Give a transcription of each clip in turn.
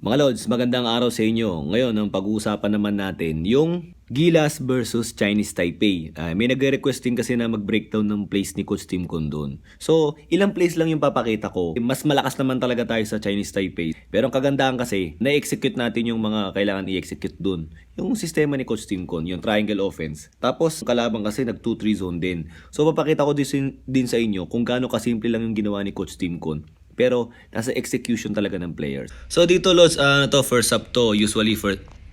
Mga Lods, magandang araw sa inyo. Ngayon, ang pag-uusapan naman natin yung Gilas versus Chinese Taipei. May nagre-request din kasi na mag-breakdown ng plays ni Coach Tim Con doon. So, ilang plays lang yung papakita ko. Mas malakas naman talaga tayo sa Chinese Taipei. Pero ang kagandahan kasi, na-execute natin yung mga kailangan i-execute doon. Yung sistema ni Coach Tim Con, yung triangle offense. Tapos, kalaban kasi nag 2-3 zone din. So, papakita ko din sa inyo kung gaano kasimple lang yung ginawa ni Coach Tim Con. Pero nasa execution talaga ng players. So dito Lods, first up to. Usually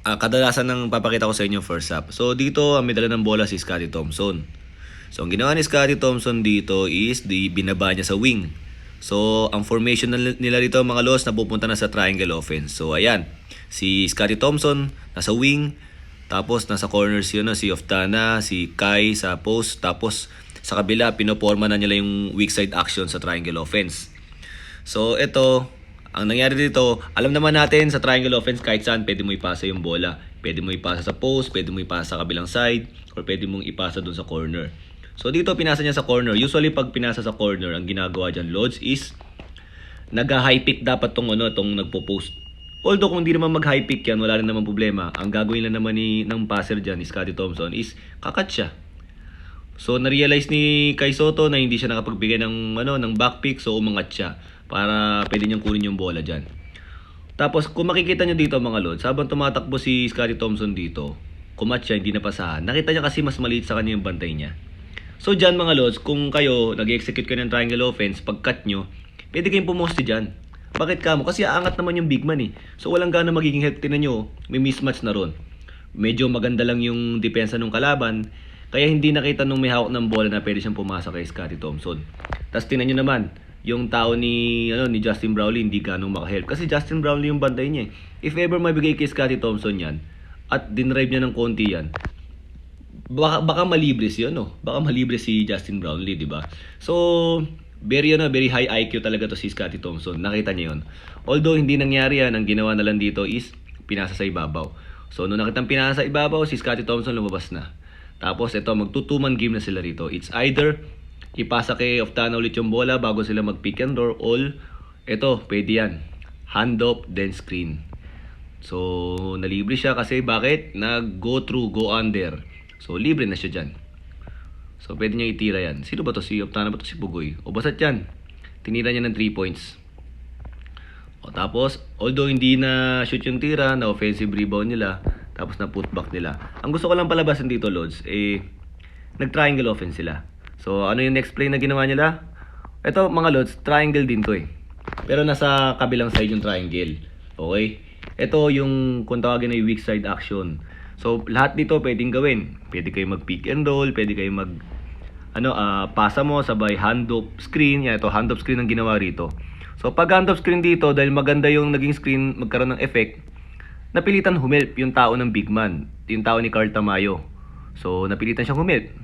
kadalasan ng papakita ko sa inyo first up. So dito ang may dala ng bola si Scottie Thompson. So ang ginawa ni Scottie Thompson dito is binaba niya sa wing. So ang formation nila dito mga Lods napupunta na sa triangle offense. So ayan, si Scottie Thompson nasa wing, tapos nasa corners yun si Oftana, si Kai sa post, tapos sa kabila pinoporma na nila yung weak side action sa triangle offense. So ito, ang nangyari dito, alam naman natin sa triangle offense kahit saan pwede mo ipasa yung bola. Pwede mo ipasa sa post, pwede mo ipasa sa kabilang side, or pwede mong ipasa dun sa corner. So dito pinasa niya sa corner. Usually pag pinasa sa corner, ang ginagawa dyan Lods is nag-high pick dapat tong nagpo-post. Although kung hindi naman mag-high pick yan, wala rin naman problema. Ang gagawin lang naman ng passer dyan ni Scottie Thompson is kakat siya. So na-realize ni Kai Sotto na hindi siya nakapagbigay ng back pick, so umangat siya para pwede niyang kunin yung bola dyan. Tapos kung makikita niyo dito mga Lods, habang tumatakbo si Scottie Thompson dito, kumat siya, hindi napasahan. Nakita niya kasi mas maliit sa kanya yung bantay niya. So dyan mga Lods, kung kayo nag-execute kayo ng triangle offense, pag cut nyo, pwede kayong pumoste dyan. Bakit ka mo? Kasi aangat naman yung big man eh. So walang gana magiging help. Tinan nyo, may mismatch na ron. Medyo maganda lang yung depensa ng kalaban, kaya hindi nakita nung may hawak ng bola na pwede siyang pumasa kay Scottie Thompson. Tapos tinan nyo naman, yung tao ni Justin Brownlee hindi ganong makahelp. Kasi Justin Brownlee yung bantay niya eh. If ever mabigay kay Scottie Thompson yan, at dinrive niya ng konti yan, baka malibre siya, no? Baka malibre si Justin Brownlee, di ba? So, very high IQ talaga to si Scottie Thompson. Nakita niyo yun. Although hindi nangyari yan, ang ginawa na lang dito is pinasa sa ibabaw. So, nung nakitang pinasa sa ibabaw, si Scottie Thompson lumabas na. Tapos, ito, magtutuman game na sila rito. It's either ipasa kay Oftana ulit yung bola bago sila mag-pick and roll, all ito, pwede yan. Hand off, then screen. So, nalibre siya kasi bakit? Nag-go through, go under. So, libre na siya dyan. So, pwede niya itira yan. Sino ba to? Si Oftana ba to? Si Bugoy? O, basta yan. Tinira niya ng 3 points. O, tapos, although hindi na shoot yung tira, na offensive rebound nila, tapos na putback nila. Ang gusto ko lang palabasin dito, Lods, nag-triangle offense sila. So, ano yung next play na ginawa nila? Ito, mga Lods, triangle din to eh. Pero nasa kabilang side yung triangle. Okay? Ito yung, kung tawagin na yung weak side action. So, lahat dito pwedeng gawin. Pwede kayo mag-pick and roll, pwede kayo pasa mo, sabay hand-off screen. Yan, ito, hand-off screen ang ginawa rito. So, pag hand-off screen dito, dahil maganda yung naging screen, magkaroon ng effect, napilitan humelp yung tao ng big man. Yung tao ni Carl Tamayo. So, napilitan siyang humelp.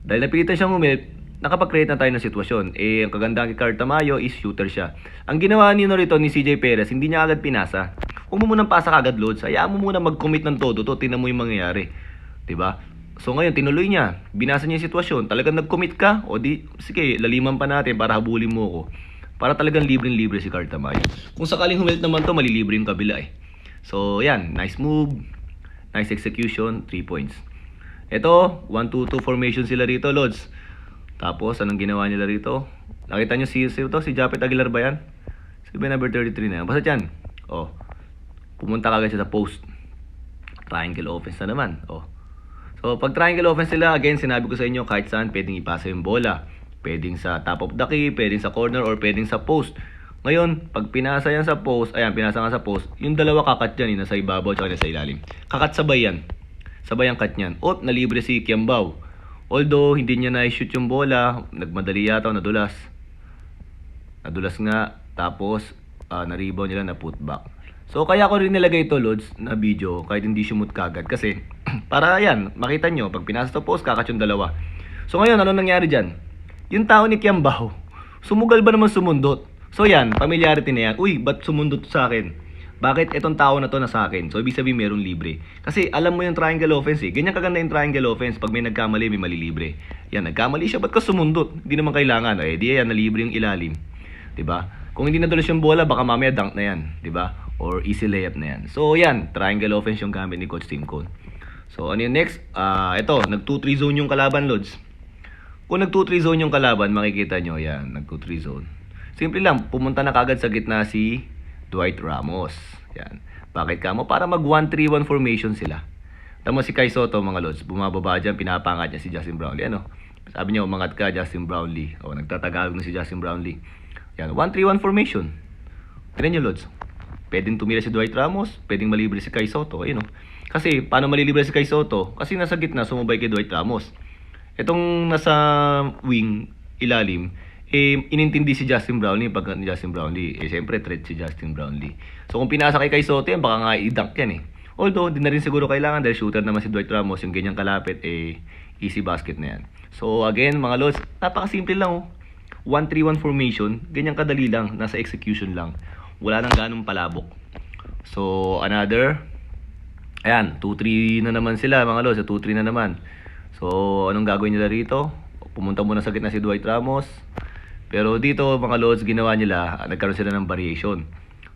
Dahil napilitan siyang humelp, nakapag-create na tayo ng sitwasyon. Ang kagandahan kay Carl Tamayo is shooter siya. Ang ginawa ni CJ Perez, hindi niya agad pinasa. Huwag mo munang pasa kagad, Lods. Hayaan mo muna mag-commit ng todo to. Tingnan mo yung mangyayari. Diba? So ngayon, tinuloy niya. Binasa niya yung sitwasyon. Talagang nag-commit ka? O di, sige, laliman pa natin para habulin mo ko. Para talagang libre-libre si Carl Tamayo. Kung sakaling humelp naman to, malilibre yung kabila eh. So, yan. Nice move. Nice execution. 3 points. Ito, 1-2-2 formation sila rito, Lods. Tapos, anong ginawa nila rito? Nakita nyo si Japet Aguilar ba yan? Si number 33 na yan. Basta yan. Oh, pumunta kagad siya sa post. Triangle offense na naman. Oh. So, pag triangle offense sila, again, sinabi ko sa inyo, kahit saan pwedeng ipasa yung bola. Pwedeng sa top of the key, pwedeng sa corner, or pwedeng sa post. Ngayon, pag pinasa yan sa post, pinasa nga sa post, yung dalawa kakat yan, nasa ibabaw at nasa ilalim. Kakat sabay yan. Sabay ang cut niyan. O, nalibre si Kiambao. Although, hindi niya na-shoot yung bola. Nagmadali yata o nadulas. Nadulas nga. Tapos, na-rebound nila na putback. So, kaya ko rin nilagay ito, Lods, na video. Kahit hindi shoot kagad. Kasi, para yan, makita nyo. Pag pinasa sa post, kakat yung dalawa. So, ngayon, ano nangyari dyan? Yung tao ni Kiambao, sumugal ba naman sumundot? So, yan, familiarity na yan. Uy, ba't sumundot sa akin? Bakit itong tao na to na sa akin? So, ibig sabihin meron libre. Kasi alam mo yung triangle offense eh. Ganyan kaganda yung triangle offense. Pag may nagkamali, may malilibre. Yan, nagkamali siya. Ba't ka sumundot? Hindi naman kailangan. Di yan, nalibre yung ilalim. Diba? Kung hindi nadulas yung bola, baka mamaya dunk na yan. Diba? or easy layup na yan. So yan, triangle offense yung gamit ni Coach Tim Cone. So ano yung next? Ito, nag 2-3 zone yung kalaban, Lods. Kung nag 2-3 zone yung kalaban, makikita nyo yan, nag 2-3 zone. Simple lang, pumunta na kagad sa gitna si Dwight Ramos. Yan. Bakit ka mo? Para mag 1-3-1 formation sila. Tama si Kai Soto, mga Lods, bumababa dyan, pinapangat niya si Justin Brownlee. Ano? Sabi niya, umangat ka, Justin Brownlee. O, nagtatagalog na si Justin Brownlee. Yan, 1-3-1 formation. Tignan nyo, Lods. Pwedeng tumira si Dwight Ramos, pwedeng malibre si Kai Soto. Ayun, no? Kasi, paano malilibre si Kai Soto? Kasi nasa gitna, sumubay kay Dwight Ramos. Itong nasa wing, ilalim, inintindi si Justin Brownlee pag ni Justin Brownlee. Siyempre, threat si Justin Brownlee. So, kung pinasa kay Kai Soto yan, baka nga i-dunk yan eh. Although, di na rin siguro kailangan dahil shooter naman si Dwight Ramos, yung ganyang kalapit, easy basket na yan. So, again, mga Lods, napakasimple lang oh. 1-3-1 formation, ganyan kadali lang, nasa execution lang. Wala nang ganong palabok. So, another, ayan, 2-3 na naman sila, mga Lods, 2-3 na naman. So, anong gagawin nila rito? Pumunta muna sa gitna si Dwight Ramos. Pero dito, mga Lods, ginawa nila, nagkaroon sila ng variation.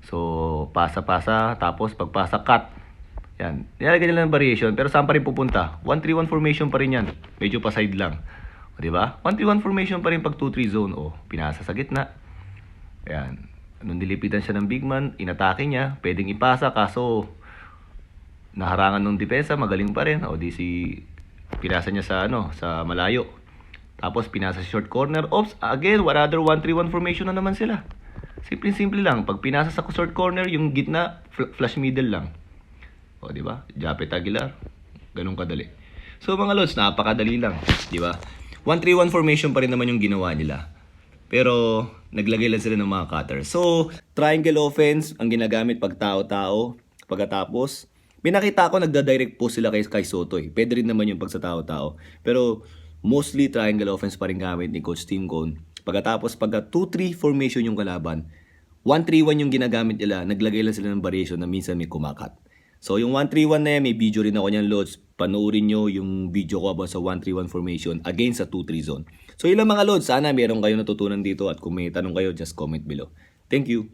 So, pasa-pasa, tapos pagpasa, cut. Yan. Nilalagay nila ng variation, pero saan pa rin pupunta? 1-3-1 formation pa rin yan. Medyo pa side lang. O, diba? 1-3-1 formation pa rin pag 2-3 zone. O, pinasa sa gitna. Yan. Nung nilipitan siya ng big man, inatake niya. Pwedeng ipasa, kaso naharangan ng depensa, magaling pa rin. O, di si pinasa niya sa, sa malayo. Tapos, pinasa sa short corner. Oops, again, another 1-3-1 formation na naman sila. Simple lang. Pag pinasa sa short corner, yung gitna, flush middle lang. O, di ba? Japet Aguilar. Ganun kadali. So, mga Lods, napakadali lang. Di ba? 1-3-1 formation pa rin naman yung ginawa nila. Pero, naglagay lang sila ng mga cutter. So, triangle offense, ang ginagamit pag tao-tao. Pagkatapos, pinakita ko nagda-direct post sila kay Soto eh. Pwede rin naman yung pag sa tao-tao. Pero, mostly triangle offense pa rin gamit ni Coach Tim Cone. Pagkatapos, pagka 2-3 formation yung kalaban, 1-3-1 yung ginagamit nila, naglagay lang sila ng variation na minsan may kumakat. So, yung 1-3-1 na yan, may video rin ako niyan, Lods. Panoorin nyo yung video ko about sa 1-3-1 formation against sa 2-3 zone. So, yun lang mga Lods. Sana meron kayo natutunan dito at kung may tanong kayo, just comment below. Thank you.